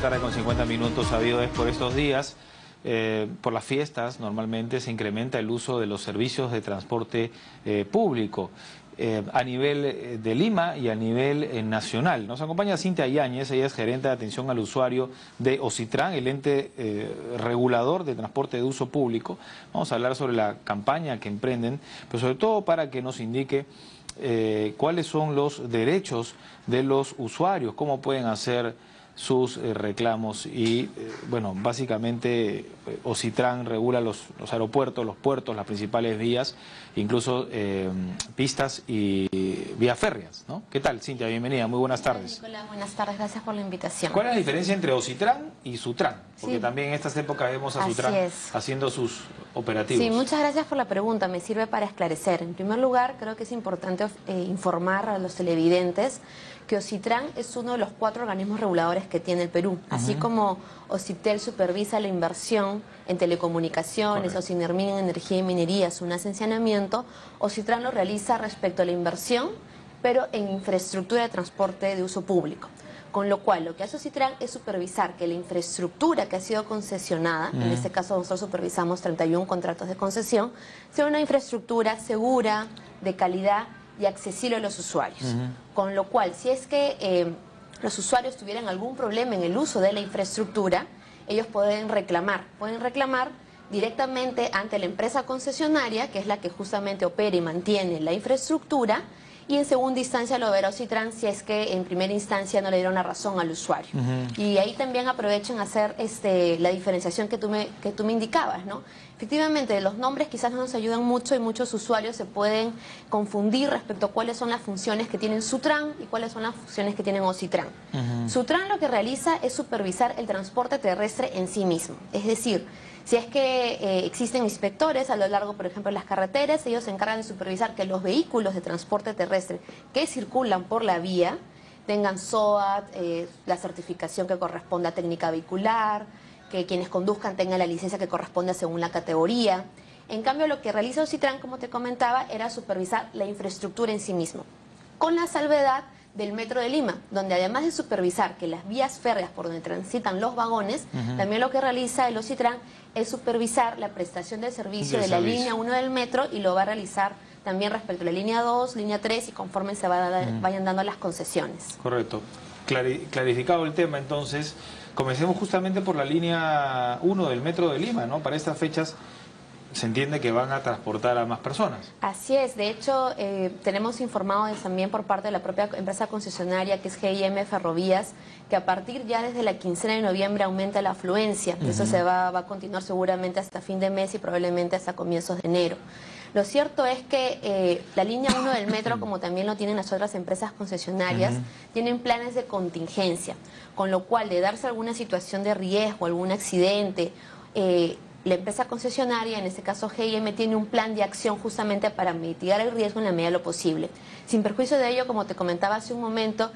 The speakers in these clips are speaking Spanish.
tarde con 50 minutos. Sabido es por estos días, por las fiestas, normalmente se incrementa el uso de los servicios de transporte público a nivel de Lima y a nivel nacional. Nos acompaña Cintia Yáñez, ella es gerente de atención al usuario de Ocitran, el ente regulador de transporte de uso público. Vamos a hablar sobre la campaña que emprenden, pero sobre todo para que nos indique cuáles son los derechos de los usuarios, cómo pueden hacer sus reclamos y, bueno, básicamente Ocitran regula los aeropuertos, los puertos, las principales vías, incluso pistas y vías férreas, ¿no? ¿Qué tal, Cintia? Bienvenida, muy buenas tardes. Hola, Nicolás, buenas tardes, gracias por la invitación. ¿Cuál es la diferencia entre Ocitran y Sutran? Porque sí, también en estas épocas vemos a Sutran haciendo sus operativos. Sí, muchas gracias por la pregunta, me sirve para esclarecer. En primer lugar, creo que es importante informar a los televidentes que Ocitran es uno de los 4 organismos reguladores que tiene el Perú. Así como Ocitel supervisa la inversión en telecomunicaciones, o Cinermin en energía y minería, su sancionamiento, Ocitran lo realiza respecto a la inversión, pero en infraestructura de transporte de uso público. Con lo cual, lo que hace Ocitran es supervisar que la infraestructura que ha sido concesionada, en este caso nosotros supervisamos 31 contratos de concesión, sea una infraestructura segura, de calidad y accesible a los usuarios. Con lo cual, si es que los usuarios tuvieran algún problema en el uso de la infraestructura, ellos pueden reclamar directamente ante la empresa concesionaria, que es la que justamente opera y mantiene la infraestructura, y en segunda instancia lo verá Ocitran si es que en primera instancia no le dieron la razón al usuario. Y ahí también aprovechen a hacer la diferenciación que tú me indicabas, ¿no? Efectivamente, los nombres quizás no nos ayudan mucho y muchos usuarios se pueden confundir respecto a cuáles son las funciones que tienen Sutran y cuáles son las funciones que tienen Ocitran. Sutran lo que realiza es supervisar el transporte terrestre en sí mismo, es decir, si es que existen inspectores a lo largo, por ejemplo, de las carreteras, ellos se encargan de supervisar que los vehículos de transporte terrestre que circulan por la vía tengan SOAT, la certificación que corresponda a técnica vehicular, que quienes conduzcan tengan la licencia que corresponda según la categoría. En cambio, lo que realiza Ocitran, como te comentaba, era supervisar la infraestructura en sí mismo, con la salvedad del Metro de Lima, donde además de supervisar que las vías férreas por donde transitan los vagones, también lo que realiza el Ocitran es supervisar la prestación del servicio de la línea 1 del metro, y lo va a realizar también respecto a la línea 2, línea 3 y conforme se vayan dando las concesiones. Correcto. Clarificado el tema, entonces, comencemos justamente por la línea 1 del Metro de Lima, ¿no? Para estas fechas se entiende que van a transportar a más personas. Así es, de hecho tenemos informado también por parte de la propia empresa concesionaria, que es GIM Ferrovías, que a partir ya desde la quincena de noviembre aumenta la afluencia. Eso se va a continuar seguramente hasta fin de mes y probablemente hasta comienzos de enero. Lo cierto es que la línea 1 del metro, como también lo tienen las otras empresas concesionarias, tienen planes de contingencia, con lo cual de darse alguna situación de riesgo, algún accidente, la empresa concesionaria, en este caso GIM, tiene un plan de acción justamente para mitigar el riesgo en la medida de lo posible. Sin perjuicio de ello, como te comentaba hace un momento,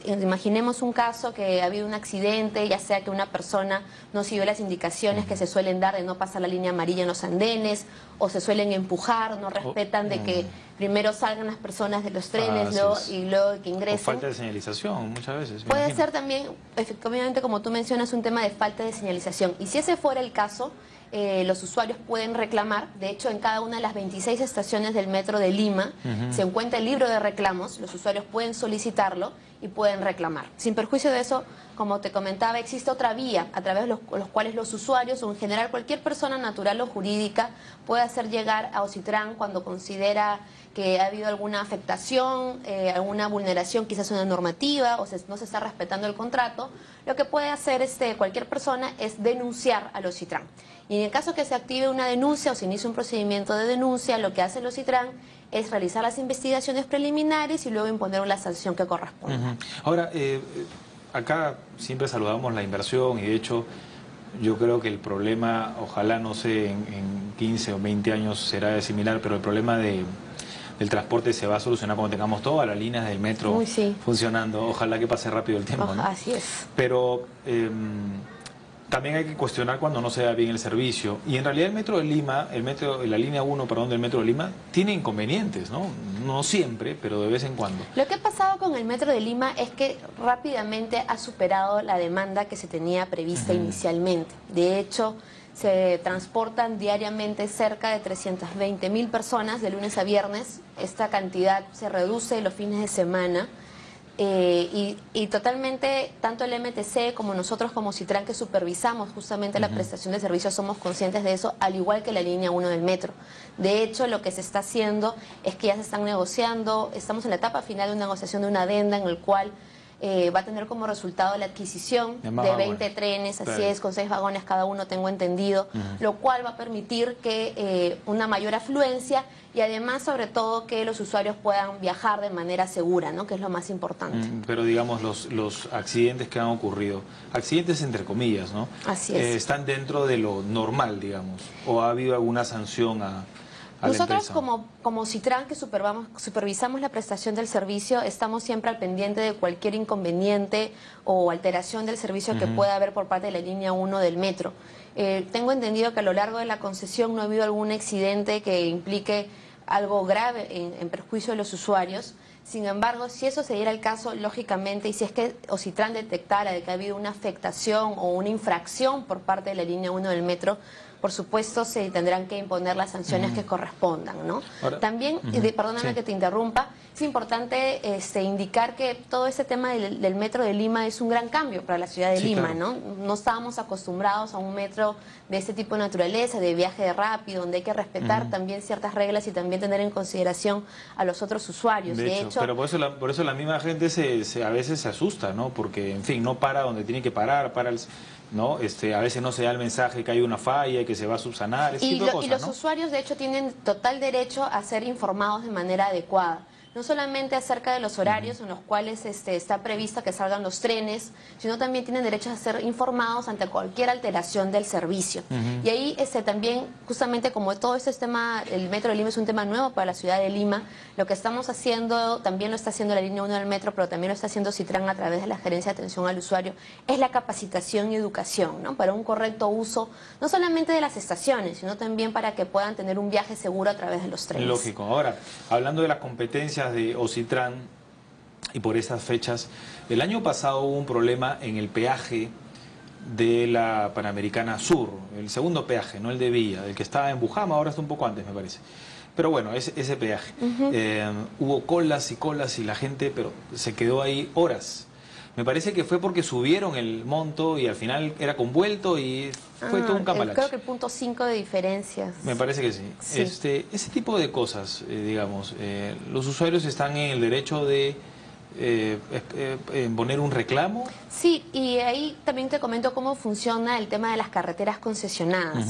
imaginemos un caso que ha habido un accidente, ya sea que una persona no siguió las indicaciones que se suelen dar de no pasar la línea amarilla en los andenes, o se suelen empujar, no respetan de que primero salgan las personas de los trenes y luego que ingresen. O falta de señalización muchas veces. Puede ser también, efectivamente, como tú mencionas, un tema de falta de señalización. Y si ese fuera el caso, los usuarios pueden reclamar. De hecho, en cada una de las 26 estaciones del Metro de Lima se encuentra el libro de reclamos. Los usuarios pueden solicitarlo y pueden reclamar. Sin perjuicio de eso, como te comentaba, existe otra vía a través de los cuales los usuarios, o en general cualquier persona natural o jurídica, puede hacer llegar a Ocitran cuando considera que ha habido alguna afectación, alguna vulneración, quizás una normativa, o no se está respetando el contrato. Lo que puede hacer cualquier persona es denunciar al Ocitran. Y en el caso que se active una denuncia o se inicie un procedimiento de denuncia, lo que hace el Ocitran es realizar las investigaciones preliminares y luego imponer la sanción que corresponda. Ahora, acá siempre saludamos la inversión y de hecho yo creo que el problema, ojalá no sé, en 15 o 20 años será similar, pero el problema del transporte se va a solucionar cuando tengamos todas las líneas del metro funcionando. Ojalá que pase rápido el tiempo, ¿no? Así es. Pero también hay que cuestionar cuando no se da bien el servicio. Y en realidad el Metro de Lima, la línea 1, perdón, del Metro de Lima, tiene inconvenientes, ¿no? No siempre, pero de vez en cuando. Lo que ha pasado con el Metro de Lima es que rápidamente ha superado la demanda que se tenía prevista inicialmente. De hecho, se transportan diariamente cerca de 320.000 personas de lunes a viernes. Esta cantidad se reduce los fines de semana. Y totalmente, tanto el MTC como nosotros como Citran, que supervisamos justamente la prestación de servicios, somos conscientes de eso, al igual que la línea 1 del metro. De hecho, lo que se está haciendo es que ya se están negociando, estamos en la etapa final de una negociación de una adenda en el cual va a tener como resultado la adquisición de 20 trenes, así es, con 6 vagones cada uno, tengo entendido, lo cual va a permitir que una mayor afluencia y además, sobre todo, que los usuarios puedan viajar de manera segura, ¿no? Que es lo más importante. Pero digamos, los accidentes que han ocurrido, accidentes entre comillas, ¿no? Así es. ¿Están dentro de lo normal, digamos? ¿O ha habido alguna sanción a nosotros como Citran, que supervisamos la prestación del servicio, estamos siempre al pendiente de cualquier inconveniente o alteración del servicio que pueda haber por parte de la línea 1 del metro. Tengo entendido que a lo largo de la concesión no ha habido algún accidente que implique algo grave en perjuicio de los usuarios. Sin embargo, si eso se diera el caso, lógicamente, y si es que Ocitran detectara de que ha habido una afectación o una infracción por parte de la línea 1 del metro, por supuesto se tendrán que imponer las sanciones que correspondan, ¿no? Ahora, también, perdóname que te interrumpa, es importante indicar que todo ese tema del metro de Lima es un gran cambio para la ciudad de Lima, claro. No estábamos acostumbrados a un metro de este tipo de naturaleza, de viaje rápido, donde hay que respetar también ciertas reglas y también tener en consideración a los otros usuarios. De hecho, pero por eso la misma gente a veces se asusta, ¿no? Porque, en fin, no para donde tiene que parar, ¿no? A veces no se da el mensaje que hay una falla y que se va a subsanar, ese tipo de cosas, y los usuarios, de hecho, tienen total derecho a ser informados de manera adecuada. No solamente acerca de los horarios en los cuales está previsto que salgan los trenes, sino también tienen derecho a ser informados ante cualquier alteración del servicio. Y ahí también, justamente como todo este tema, el Metro de Lima es un tema nuevo para la ciudad de Lima, lo que estamos haciendo, también lo está haciendo la línea 1 del metro, pero también lo está haciendo Citran a través de la Gerencia de Atención al Usuario, es la capacitación y educación, ¿no? Para un correcto uso, no solamente de las estaciones, sino también para que puedan tener un viaje seguro a través de los trenes. Lógico. Ahora, hablando de las competencias de Ocitran y por estas fechas, el año pasado hubo un problema en el peaje de la Panamericana Sur, el segundo peaje, no el de Villa, el que estaba en Bujama, ahora está un poco antes me parece. Pero bueno, ese peaje. Hubo colas y la gente se quedó ahí horas. Me parece que fue porque subieron el monto y al final era convuelto y fue todo un cambalache. Creo que el punto 5 de diferencias. Me parece que sí. Ese tipo de cosas, digamos, los usuarios están en el derecho de poner un reclamo. Sí, y ahí también te comento cómo funciona el tema de las carreteras concesionadas.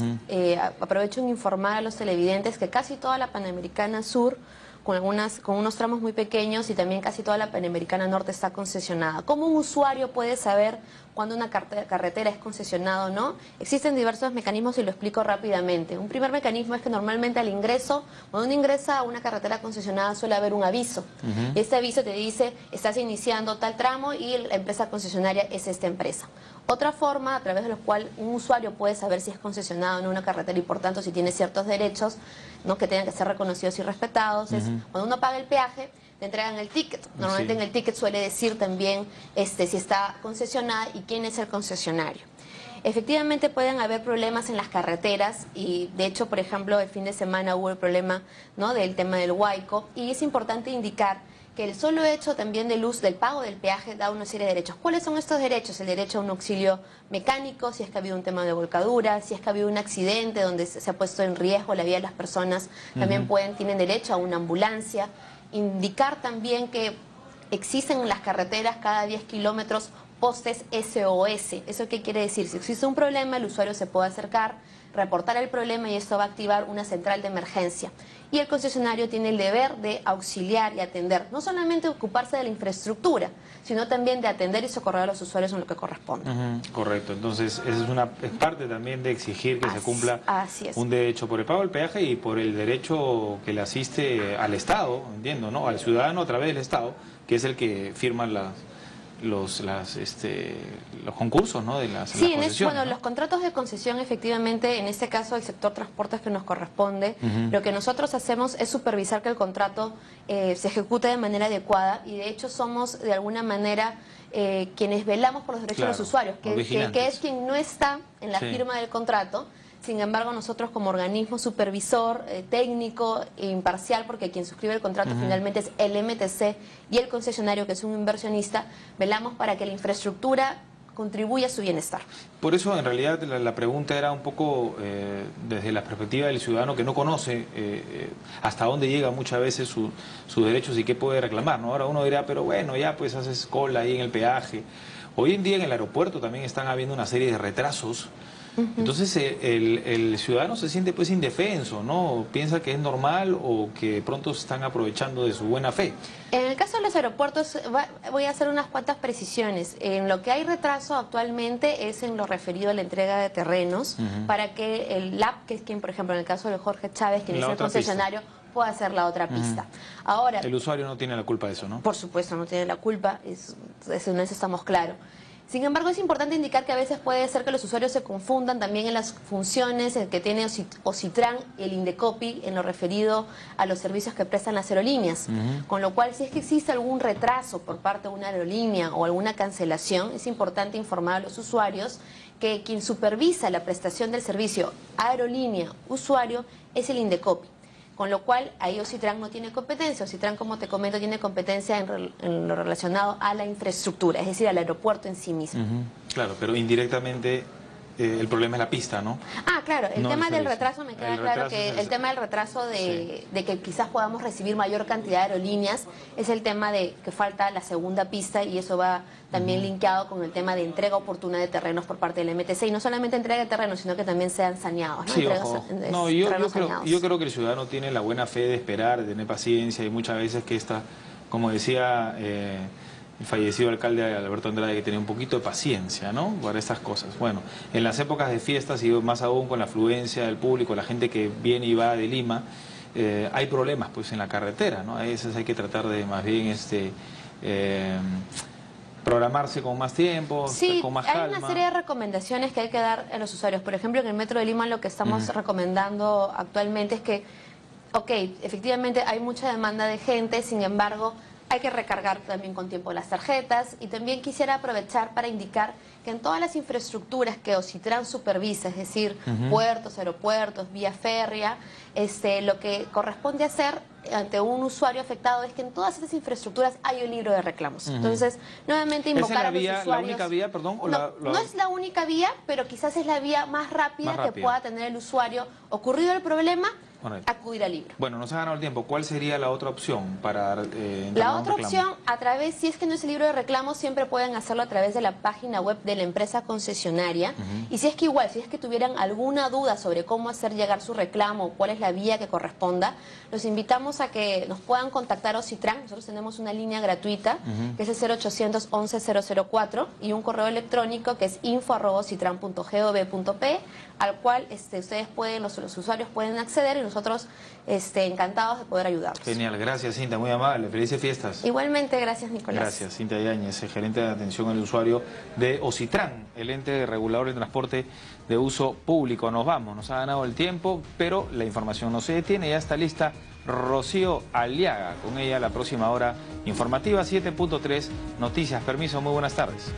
Aprovecho en informar a los televidentes que casi toda la Panamericana Sur, con unos tramos muy pequeños, y también casi toda la Panamericana Norte está concesionada. ¿Cómo un usuario puede saber cuando una carretera es concesionada o no? Existen diversos mecanismos y lo explico rápidamente. Un primer mecanismo es que normalmente al ingreso, cuando uno ingresa a una carretera concesionada, suele haber un aviso. Este aviso te dice, estás iniciando tal tramo y la empresa concesionaria es esta empresa. Otra forma a través de la cual un usuario puede saber si es concesionado o no una carretera y por tanto si tiene ciertos derechos, ¿no?, que tengan que ser reconocidos y respetados, es cuando uno paga el peaje, te entregan el ticket. Normalmente en el ticket suele decir también si está concesionada y quién es el concesionario. Efectivamente pueden haber problemas en las carreteras y de hecho, por ejemplo, el fin de semana hubo el problema, ¿no?, del tema del Huayco, y es importante indicar que el solo hecho también del pago del peaje da una serie de derechos. ¿Cuáles son estos derechos? El derecho a un auxilio mecánico, si es que ha habido un tema de volcadura, si es que ha habido un accidente donde se ha puesto en riesgo la vida de las personas, también tienen derecho a una ambulancia. Indicar también que existen en las carreteras cada 10 kilómetros postes SOS. ¿Eso qué quiere decir? Si existe un problema, el usuario se puede acercar, reportar el problema y esto va a activar una central de emergencia. Y el concesionario tiene el deber de auxiliar y atender, no solamente ocuparse de la infraestructura, sino también de atender y socorrer a los usuarios en lo que corresponde. Correcto, entonces esa es parte también de exigir que se cumpla un derecho por el pago del peaje y por el derecho que le asiste al Estado, entiendo, ¿no?, al ciudadano a través del Estado, que es el que firma los concursos, ¿no? De las Sí, concesiones, bueno, ¿no? los contratos de concesión, efectivamente, en este caso el sector transportes que nos corresponde, lo que nosotros hacemos es supervisar que el contrato se ejecute de manera adecuada, y de hecho somos de alguna manera quienes velamos por los derechos de los usuarios, que es quien no está en la firma del contrato. Sin embargo, nosotros como organismo supervisor, técnico e imparcial, porque quien suscribe el contrato finalmente es el MTC y el concesionario, que es un inversionista, velamos para que la infraestructura contribuya a su bienestar. Por eso, en realidad, la pregunta era un poco desde la perspectiva del ciudadano que no conoce hasta dónde llega muchas veces sus derechos y qué puede reclamar, ¿no? Ahora uno dirá, pero bueno, ya pues haces cola ahí en el peaje. Hoy en día en el aeropuerto también están habiendo una serie de retrasos. Entonces el ciudadano se siente pues indefenso, ¿no? Piensa que es normal o que pronto se están aprovechando de su buena fe. En el caso de los aeropuertos voy a hacer unas cuantas precisiones. En lo que hay retraso actualmente es en lo referido a la entrega de terrenos para que el LAP, que es quien, por ejemplo, en el caso de Jorge Chávez, quien es el concesionario, pueda hacer la otra pista. Ahora, el usuario no tiene la culpa de eso, ¿no? Por supuesto, no tiene la culpa, en eso estamos claros. Sin embargo, es importante indicar que a veces puede ser que los usuarios se confundan también en las funciones que tiene Ocitran y el Indecopi en lo referido a los servicios que prestan las aerolíneas. Con lo cual, si es que existe algún retraso por parte de una aerolínea o alguna cancelación, es importante informar a los usuarios que quien supervisa la prestación del servicio aerolínea-usuario es el Indecopi. Con lo cual, ahí Ocitran no tiene competencia. Ocitran, como te comento, tiene competencia en lo relacionado a la infraestructura, es decir, al aeropuerto en sí mismo. Claro, pero indirectamente el problema es la pista, ¿no? Ah, claro, el no tema del retraso, me queda claro que el tema del retraso de que quizás podamos recibir mayor cantidad de aerolíneas es el tema de que falta la segunda pista, y eso va también linkeado con el tema de entrega oportuna de terrenos por parte del MTC, y no solamente entrega de terrenos, sino que también sean saneados, ¿no? Sí, ojo. Yo creo que el ciudadano tiene la buena fe de esperar, de tener paciencia, y muchas veces que como decía el fallecido alcalde Alberto Andrade, que tenía un poquito de paciencia, ¿no? Para estas cosas. Bueno, en las épocas de fiestas y más aún con la afluencia del público, la gente que viene y va de Lima, hay problemas pues en la carretera, ¿no? A veces hay que tratar de más bien programarse con más tiempo, con más calma. Hay una serie de recomendaciones que hay que dar a los usuarios. Por ejemplo, en el Metro de Lima lo que estamos recomendando actualmente es que, efectivamente hay mucha demanda de gente, sin embargo, hay que recargar también con tiempo las tarjetas, y también quisiera aprovechar para indicar que en todas las infraestructuras que Ocitran supervisa, es decir, puertos, aeropuertos, vía férrea, lo que corresponde hacer ante un usuario afectado es que en todas esas infraestructuras hay un libro de reclamos. Entonces, nuevamente invocar a los usuarios... ¿La única vía, perdón? No es la única vía, pero quizás es la vía más rápida que pueda tener el usuario. Ocurrido el problema, acudir al libro. Bueno, nos ha ganado el tiempo. ¿Cuál sería la otra opción para la otra opción, si es que no es el libro de reclamos, siempre pueden hacerlo a través de la página web de la empresa concesionaria. Y si es que tuvieran alguna duda sobre cómo hacer llegar su reclamo o cuál es la vía que corresponda, los invitamos a que nos puedan contactar a Ocitran. Nosotros tenemos una línea gratuita que es el 0800 11 004 y un correo electrónico que es info@ocitran.gov.pe, al cual los usuarios pueden acceder, y nosotros encantados de poder ayudarlos. Genial, gracias Cinta, muy amable, felices fiestas. Igualmente, gracias Nicolás. Gracias, Cinta Yáñez, gerente de atención al usuario de Ocitran, el ente regulador del transporte de uso público. Nos vamos, nos ha ganado el tiempo, pero la información no se detiene, ya está lista Rocío Aliaga, con ella la próxima hora informativa 7.3 Noticias. Permiso, muy buenas tardes.